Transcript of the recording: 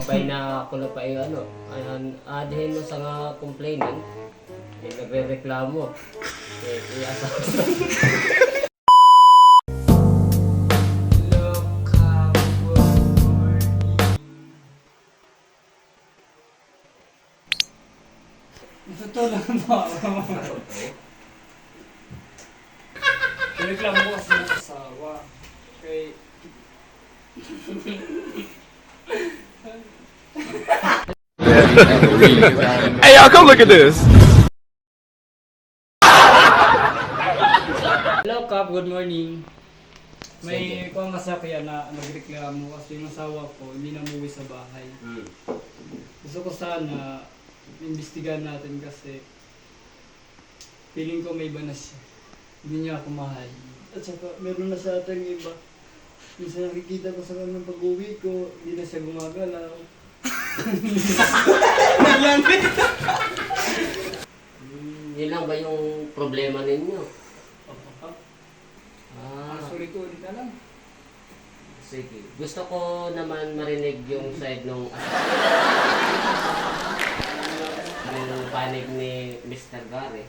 pay na ako na pa yung ano, adihin mo sa nga complaining, nagre-reklamo. Iasa ko sa... Natutulog mo. Reklamo ko kasi ng asawa. Kay... Hey, y'all, come look at this. Hello, Kap. Good morning. May kuha masakyan na nagreklamo kasi yung asawa ko hindi na umuwi sa bahay. Gusto ko sana imbestigahan natin kasi feeling ko may iba na siya. Hindi niya ako mahal. At saka meron na sa ating iba. Minsan nakikita ko sa kanyang pag-uwi ko, hindi na siya gumagalaw. Yun lang ba yung problema ninyo? Sorry ko, ulit na lang. Sige. Gusto ko naman marinig yung side nung yung panig ni Mr. Gary.